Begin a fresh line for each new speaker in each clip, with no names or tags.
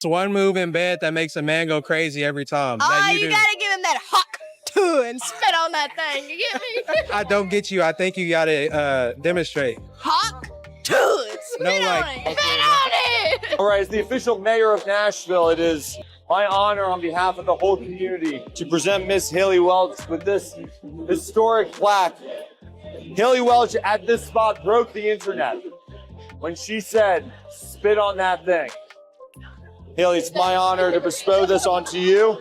It's one move in bed that makes a man go crazy every time.
Oh, you gotta give him that Hawk Tuah and spit on that thing. You get me?
I don't get you. I think you gotta demonstrate.
Hawk Tuah. Spit on it.
Okay.
Spit on it.
All right, as the official mayor of Nashville, it is my honor on behalf of the whole community to present Miss Haley Welch with this historic plaque. Haley Welch at this spot broke the internet when she said, "Spit on that thing." Haley, it's my honor to bestow this onto you.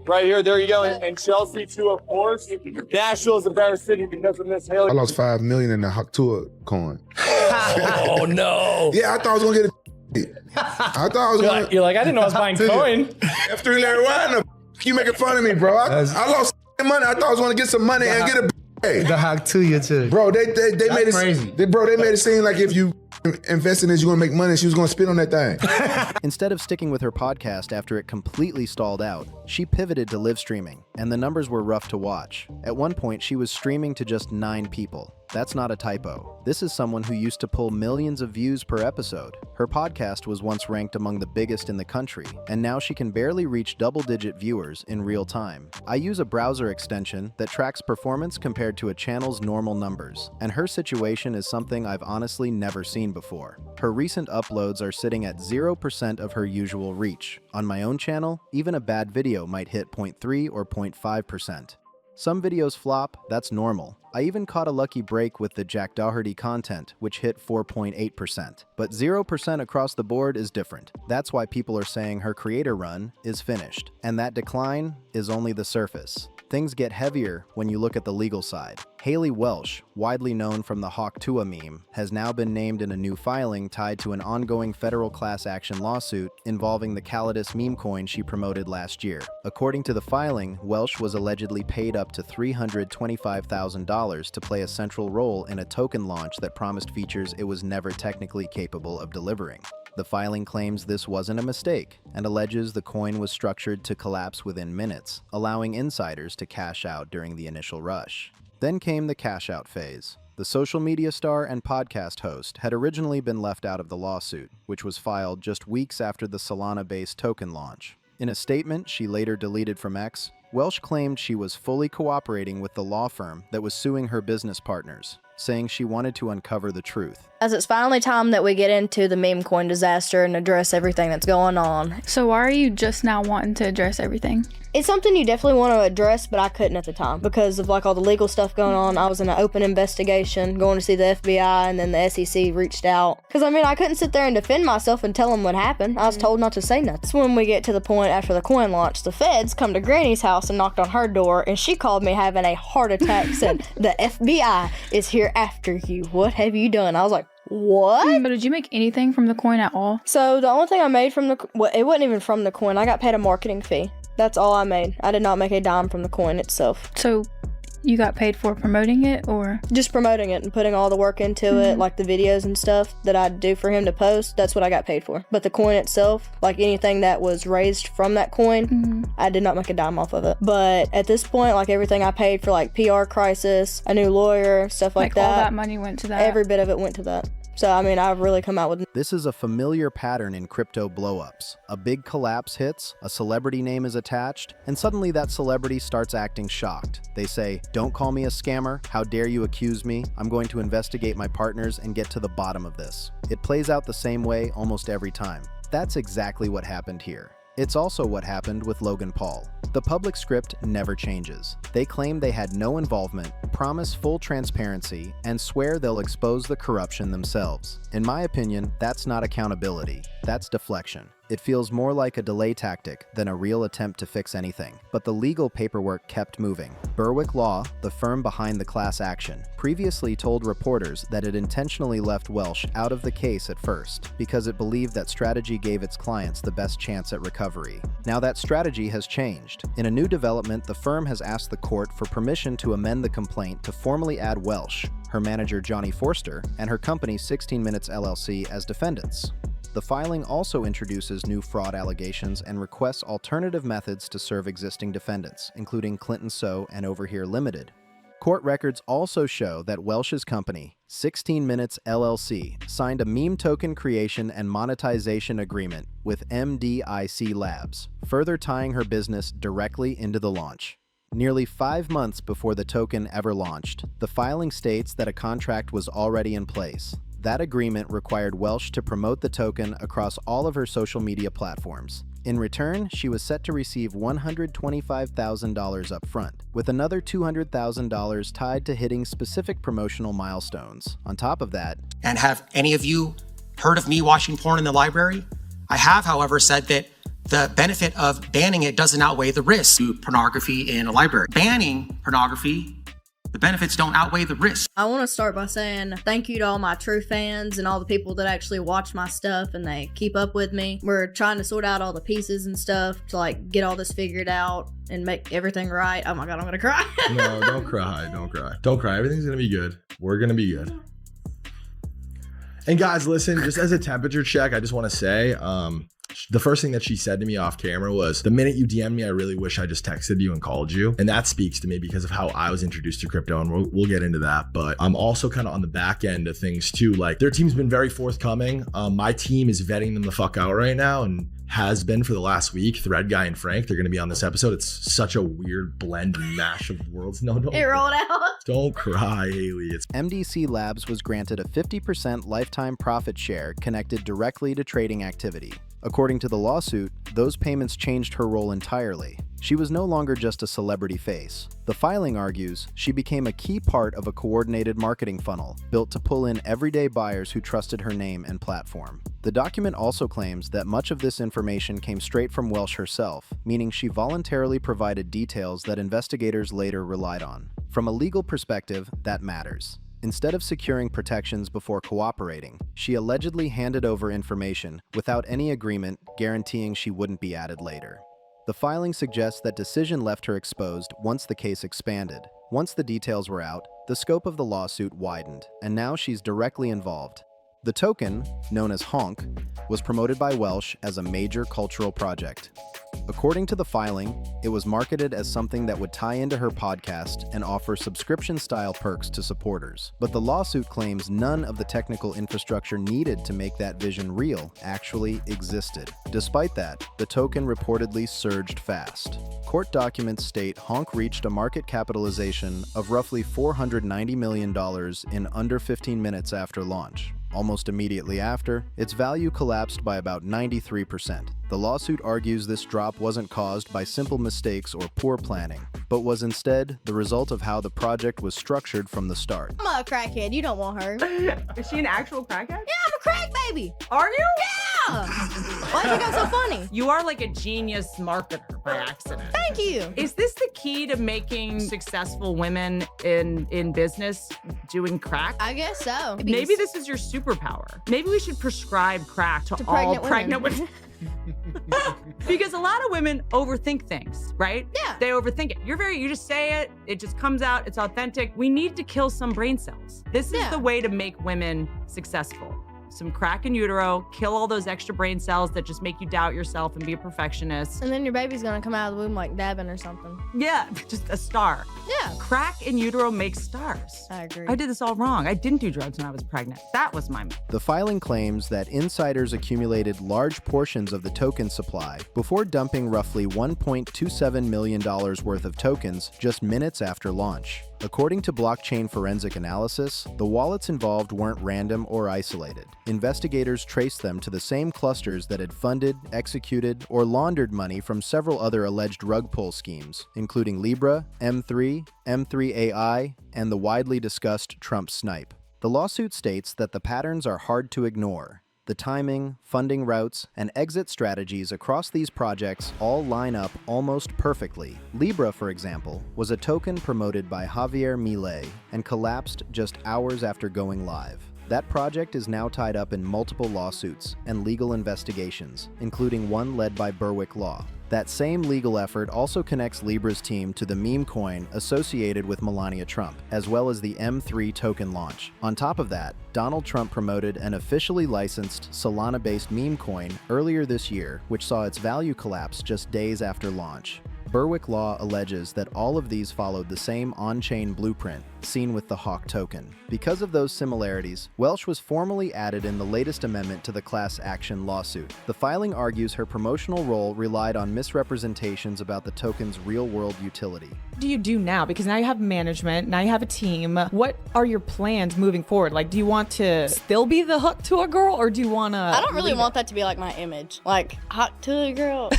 Right here, there you go, and Chelsea too, of course. Nashville is a better city because of Miss Haley.
I lost $5 million in the Hawk Tuah coin.
Oh no!
Yeah, I thought I was gonna get it. I thought I was gonna.
You're like, I didn't know I was buying coin.
F3 Larry, why the you making fun of me, bro? I lost money. I thought I was gonna get some money and get a.
The Hawk Tuah too.
Bro, they made it
crazy.
They made it seem like if you invest in this, you're gonna make money. She was gonna spit on that thing.
Instead of sticking with her podcast after it completely stalled out, she pivoted to live streaming, and the numbers were rough to watch. At one point, she was streaming to just 9 people. That's not a typo. This is someone who used to pull millions of views per episode. Her podcast was once ranked among the biggest in the country, and now she can barely reach double-digit viewers in real time. I use a browser extension that tracks performance compared to a channel's normal numbers, and her situation is something I've honestly never seen before. Her recent uploads are sitting at 0% of her usual reach. On my own channel, even a bad video might hit 0.3 or 0.5%. Some videos flop, that's normal. I even caught a lucky break with the Jack Doherty content, which hit 4.8%. But 0% across the board is different. That's why people are saying her creator run is finished. And that decline is only the surface. Things get heavier when you look at the legal side. Haley Welch, widely known from the Hawk Tuah meme, has now been named in a new filing tied to an ongoing federal class action lawsuit involving the Calidus meme coin she promoted last year. According to the filing, Welch was allegedly paid up to $325,000 to play a central role in a token launch that promised features it was never technically capable of delivering. The filing claims this wasn't a mistake and alleges the coin was structured to collapse within minutes, allowing insiders to cash out during the initial rush. Then came the cash out phase. The social media star and podcast host had originally been left out of the lawsuit, which was filed just weeks after the Solana-based token launch. In a statement she later deleted from X, Welch claimed she was fully cooperating with the law firm that was suing her business partners, saying she wanted to uncover the truth.
As it's finally time that we get into the meme coin disaster and address everything that's going on.
So why are you just now wanting to address everything?
It's something you definitely want to address, but I couldn't at the time because of like all the legal stuff going on. I was in an open investigation going to see the FBI, and then the SEC reached out. Because I mean, I couldn't sit there and defend myself and tell them what happened. I was told not to say nothing. That's when we get to the point after the coin launch. The feds come to Granny's house and knocked on her door, and she called me having a heart attack, said, "The FBI is here after you. What have you done?" I was like, what?
But did you make anything from the coin at all?
So the only thing I made from it wasn't even from the coin. I got paid a marketing fee. That's all I made. I did not make a dime from the coin itself.
So you got paid for promoting it, or?
Just promoting it and putting all the work into it, like the videos and stuff that I do for him to post. That's what I got paid for. But the coin itself, like anything that was raised from that coin, I did not make a dime off of it. But at this point, like everything I paid for, like PR crisis, a new lawyer, stuff like that.
All that money went to that?
Every bit of it went to that. So, I mean, I've really come out with...
This is a familiar pattern in crypto blowups. A big collapse hits, a celebrity name is attached, and suddenly that celebrity starts acting shocked. They say, "Don't call me a scammer. How dare you accuse me? I'm going to investigate my partners and get to the bottom of this." It plays out the same way almost every time. That's exactly what happened here. It's also what happened with Logan Paul. The public script never changes. They claim they had no involvement, promise full transparency, and swear they'll expose the corruption themselves. In my opinion, that's not accountability. That's deflection. It feels more like a delay tactic than a real attempt to fix anything. But the legal paperwork kept moving. Berwick Law, the firm behind the class action, previously told reporters that it intentionally left Welch out of the case at first because it believed that strategy gave its clients the best chance at recovery. Now that strategy has changed. In a new development, the firm has asked the court for permission to amend the complaint to formally add Welch, her manager Johnny Forster, and her company 16 Minutes LLC as defendants. The filing also introduces new fraud allegations and requests alternative methods to serve existing defendants, including Clinton So and Overhear Limited. Court records also show that Welsh's company, 16 Minutes LLC, signed a meme token creation and monetization agreement with MDIC Labs, further tying her business directly into the launch. Nearly 5 months before the token ever launched, the filing states that a contract was already in place. That agreement required Welsh to promote the token across all of her social media platforms. In return, she was set to receive $125,000 up front, with another $200,000 tied to hitting specific promotional milestones. On top of that,
and have any of you heard of me watching porn in the library? I have, however, said that the benefit of banning it doesn't outweigh the risk to pornography in a library. Banning pornography, the benefits don't outweigh the risk.
I want to start by saying thank you to all my true fans and all the people that actually watch my stuff and they keep up with me. We're trying to sort out all the pieces and stuff to like get all this figured out and make everything right. Oh my God, I'm gonna cry.
No, don't cry. Don't cry. Don't cry. Everything's gonna be good. We're gonna be good. And guys, listen, just as a temperature check, I just want to say, the first thing that she said to me off camera was, the minute you DM me, I really wish I just texted you and called you. And that speaks to me because of how I was introduced to crypto, and we'll get into that. But I'm also kind of on the back end of things too. Like, their team's been very forthcoming. My team is vetting them the fuck out right now and has been for the last week. Thread Guy and Frank, they're going to be on this episode. It's such a weird blend and mash of worlds. No,
It rolled out.
Don't cry, Haley. It's
MDC Labs was granted a 50% lifetime profit share connected directly to trading activity. According to the lawsuit, those payments changed her role entirely. She was no longer just a celebrity face. The filing argues she became a key part of a coordinated marketing funnel built to pull in everyday buyers who trusted her name and platform. The document also claims that much of this information came straight from Welsh herself, meaning she voluntarily provided details that investigators later relied on. From a legal perspective, that matters. Instead of securing protections before cooperating, she allegedly handed over information without any agreement guaranteeing she wouldn't be added later. The filing suggests that decision left her exposed once the case expanded. Once the details were out, the scope of the lawsuit widened, and now she's directly involved. The token, known as Honk, was promoted by Welsh as a major cultural project. According to the filing, it was marketed as something that would tie into her podcast and offer subscription-style perks to supporters. But the lawsuit claims none of the technical infrastructure needed to make that vision real actually existed. Despite that, the token reportedly surged fast. Court documents state Honk reached a market capitalization of roughly $490 million in under 15 minutes after launch. Almost immediately after, its value collapsed by about 93%. The lawsuit argues this drop wasn't caused by simple mistakes or poor planning, but was instead the result of how the project was structured from the start.
I'm a crackhead. You don't want her.
Is she an actual crackhead?
Yeah, I'm a crack baby.
Are you?
Yeah. Why do you think I'm so funny?
You are like a genius marketer by accident.
Thank you.
Is this the key to making successful women in business doing crack?
I guess so.
Maybe this is your superpower. Maybe we should prescribe crack to all pregnant women. Because a lot of women overthink things, right?
Yeah.
They overthink it. You just say it, it just comes out, it's authentic. We need to kill some brain cells. This is the way to make women successful. Some crack in utero, kill all those extra brain cells that just make you doubt yourself and be a perfectionist.
And then your baby's gonna come out of the womb like dabbing or something.
Yeah, just a star.
Yeah.
Crack in utero makes stars.
I agree.
I did this all wrong. I didn't do drugs when I was pregnant. That was my mistake.
The filing claims that insiders accumulated large portions of the token supply before dumping roughly $1.27 million worth of tokens just minutes after launch. According to blockchain forensic analysis, the wallets involved weren't random or isolated. Investigators traced them to the same clusters that had funded, executed, or laundered money from several other alleged rug pull schemes, including Libra, M3, M3AI, and the widely discussed Trump snipe. The lawsuit states that the patterns are hard to ignore. The timing, funding routes, and exit strategies across these projects all line up almost perfectly. Libra, for example, was a token promoted by Javier Milei and collapsed just hours after going live. That project is now tied up in multiple lawsuits and legal investigations, including one led by Berwick Law. That same legal effort also connects Libra's team to the meme coin associated with Melania Trump, as well as the M3 token launch. On top of that, Donald Trump promoted an officially licensed Solana-based meme coin earlier this year, which saw its value collapse just days after launch. Berwick law alleges that all of these followed the same on-chain blueprint seen with the Hawk token. Because of those similarities, Welsh was formally added in the latest amendment to the class action lawsuit. The filing argues her promotional role relied on misrepresentations about the token's real-world utility.
What do you do now? Because now you have management, now you have a team. What are your plans moving forward? Like, do you want to still be the Hawk Tuah Girl, or do you want to?
I don't really want that to be like my image. Like, Hawk Tuah Girl.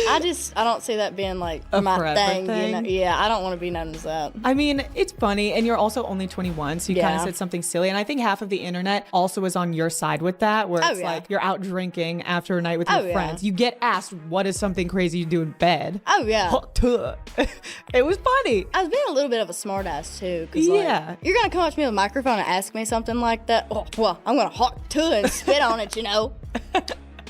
I don't see that being like
A
my
forever
thing.
thing?
You know? Yeah, I don't want to be known as that.
I mean, it's funny, and you're also only 21, so you kind
Yeah.
of said something silly. And I think half of the internet also is on your side with that, where
Oh,
it's
yeah.
like you're out drinking after a night with
Oh,
your
yeah.
friends. You get asked, what is something crazy you do in bed?
Oh, yeah.
Hawk Tuah. It was funny.
I was being a little bit of a smartass too. 'Cause, like,
Yeah.
you're going to come up to me with a microphone and ask me something like that. Oh, well, I'm going to Hawk Tuah and spit on it, you know.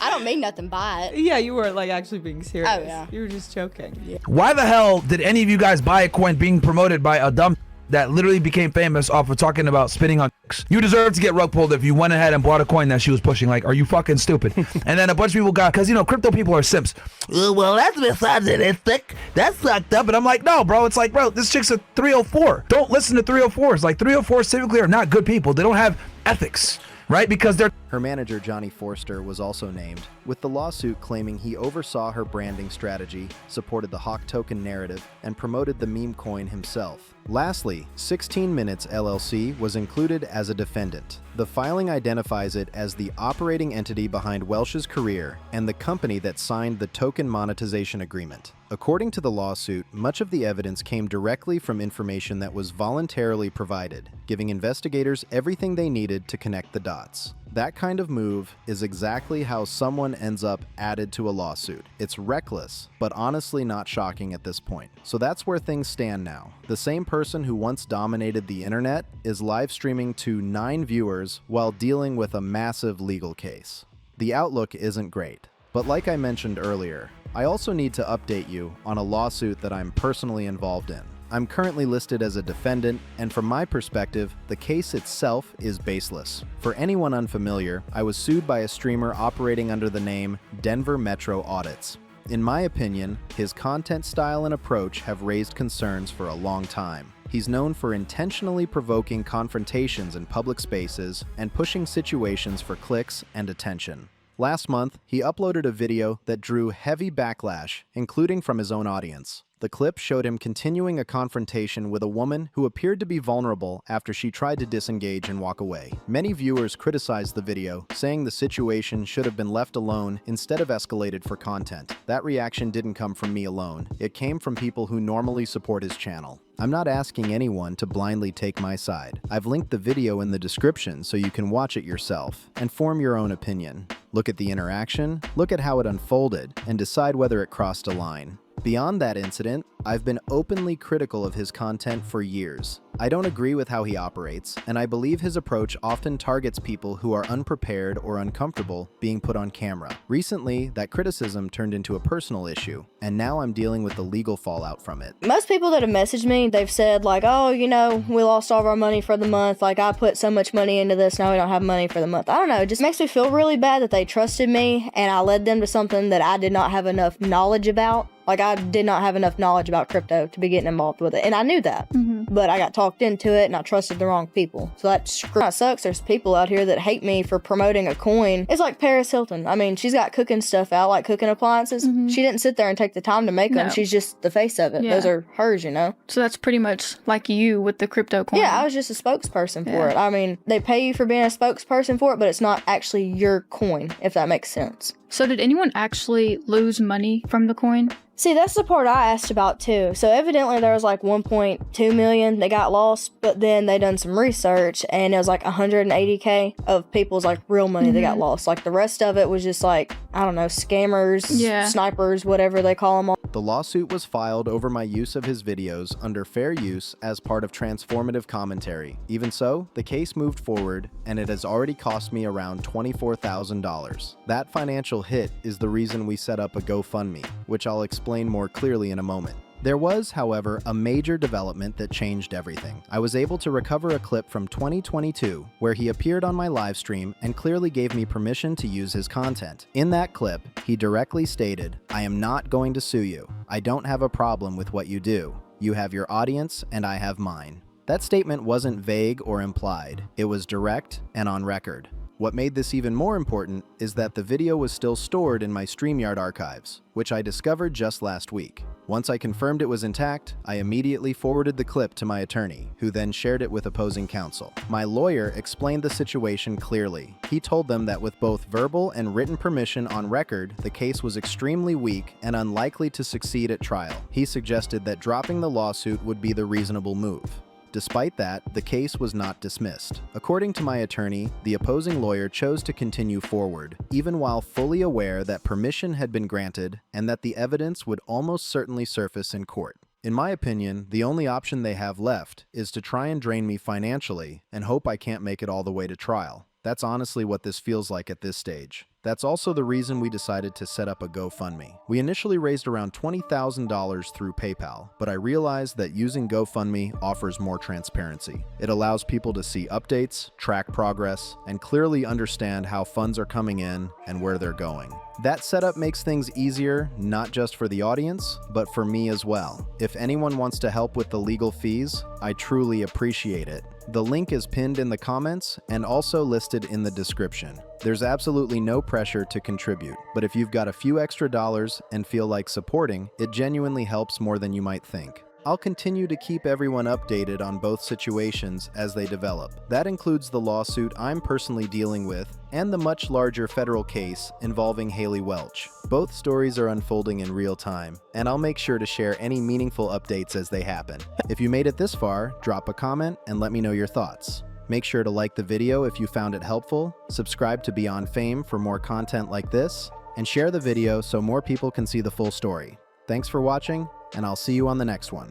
I don't mean nothing by it.
Yeah, you were like actually being serious.
Oh, yeah.
You were just joking. Yeah.
Why the hell did any of you guys buy a coin being promoted by a dumb that literally became famous off of talking about spitting on dicks? You deserve to get rug pulled if you went ahead and bought a coin that she was pushing. Like, are you fucking stupid? And then a bunch of people got, because, you know, crypto people are simps. Well, that's misogynistic. That's fucked up. And I'm like, no, bro. It's like, bro, this chick's a 304. Don't listen to 304s. Like, 304s typically are not good people. They don't have ethics, right? Because they're...
Her manager, Johnny Forster, was also named, with the lawsuit claiming he oversaw her branding strategy, supported the Hawk token narrative, and promoted the meme coin himself. Lastly, 16 Minutes LLC was included as a defendant. The filing identifies it as the operating entity behind Welsh's career and the company that signed the token monetization agreement. According to the lawsuit, much of the evidence came directly from information that was voluntarily provided, giving investigators everything they needed to connect the dots. That kind of move is exactly how someone ends up added to a lawsuit. It's reckless, but honestly not shocking at this point. So that's where things stand now. The same person who once dominated the internet is live streaming to 9 viewers while dealing with a massive legal case. The outlook isn't great, but like I mentioned earlier, I also need to update you on a lawsuit that I'm personally involved in. I'm currently listed as a defendant, and from my perspective, the case itself is baseless. For anyone unfamiliar, I was sued by a streamer operating under the name Denver Metro Audits. In my opinion, his content style and approach have raised concerns for a long time. He's known for intentionally provoking confrontations in public spaces and pushing situations for clicks and attention. Last month, he uploaded a video that drew heavy backlash, including from his own audience. The clip showed him continuing a confrontation with a woman who appeared to be vulnerable after she tried to disengage and walk away. Many viewers criticized the video, saying the situation should have been left alone instead of escalated for content. That reaction didn't come from me alone. It came from people who normally support his channel. I'm not asking anyone to blindly take my side. I've linked the video in the description so you can watch it yourself and form your own opinion. Look at the interaction, look at how it unfolded, and decide whether it crossed a line. Beyond that incident, I've been openly critical of his content for years. I don't agree with how he operates, and I believe his approach often targets people who are unprepared or uncomfortable being put on camera. Recently, that criticism turned into a personal issue, and now I'm dealing with the legal fallout from it.
Most people that have messaged me, they've said like, oh, you know, we lost all of our money for the month. Like, I put so much money into this, now we don't have money for the month. I don't know, it just makes me feel really bad that they trusted me and I led them to something that I did not have enough knowledge about. Like, I did not have enough knowledge about crypto to be getting involved with it. And I knew that. But I got talked into it and I trusted the wrong people. So that sucks. There's people out here that hate me for promoting a coin. It's like Paris Hilton. I mean, she's got cooking stuff out, like cooking appliances. She didn't sit there and take the time to make them.
No.
She's just the face of it.
Yeah.
Those are hers, you know?
So that's pretty much like you with the crypto coin.
Yeah, I was just a spokesperson for
Yeah.
it. I mean, they pay you for being a spokesperson for it, but it's not actually your coin, if that makes sense.
So did anyone actually lose money from the coin?
See, that's the part I asked about too. So evidently there was like 1.2 million that got lost, but then they done some research and it was like 180K of people's like real money that got lost. Like the rest of it was just like, I don't know, scammers, snipers, whatever they call them.
The lawsuit was filed over my use of his videos under fair use as part of transformative commentary. Even so, the case moved forward and it has already cost me around $24,000. That financial hit is the reason we set up a GoFundMe, which I'll explain more clearly in a moment. There was, however, a major development that changed everything. I was able to recover a clip from 2022 where he appeared on my live stream and clearly gave me permission to use his content. In that clip, he directly stated, "I am not going to sue you. I don't have a problem with what you do. You have your audience and I have mine. That statement wasn't vague or implied. It was direct and on record. What made this even more important is that the video was still stored in my StreamYard archives, which I discovered just last week. Once I confirmed it was intact, I immediately forwarded the clip to my attorney, who then shared it with opposing counsel. My lawyer explained the situation clearly. He told them that with both verbal and written permission on record, the case was extremely weak and unlikely to succeed at trial. He suggested that dropping the lawsuit would be the reasonable move. Despite that, the case was not dismissed. According to my attorney, the opposing lawyer chose to continue forward, even while fully aware that permission had been granted and that the evidence would almost certainly surface in court. In my opinion, the only option they have left is to try and drain me financially and hope I can't make it all the way to trial. That's honestly what this feels like at this stage. That's also the reason we decided to set up a GoFundMe. We initially raised around $20,000 through PayPal, but I realized that using GoFundMe offers more transparency. It allows people to see updates, track progress, and clearly understand how funds are coming in and where they're going. That setup makes things easier, not just for the audience, but for me as well. If anyone wants to help with the legal fees, I truly appreciate it. The link is pinned in the comments and also listed in the description. There's absolutely no pressure to contribute, but if you've got a few extra dollars and feel like supporting, it genuinely helps more than you might think. I'll continue to keep everyone updated on both situations as they develop. That includes the lawsuit I'm personally dealing with and the much larger federal case involving Haley Welch. Both stories are unfolding in real time, and I'll make sure to share any meaningful updates as they happen. If you made it this far, drop a comment and let me know your thoughts. Make sure to like the video if you found it helpful, subscribe to BeyondFame for more content like this, and share the video so more people can see the full story. Thanks for watching, and I'll see you on the next one.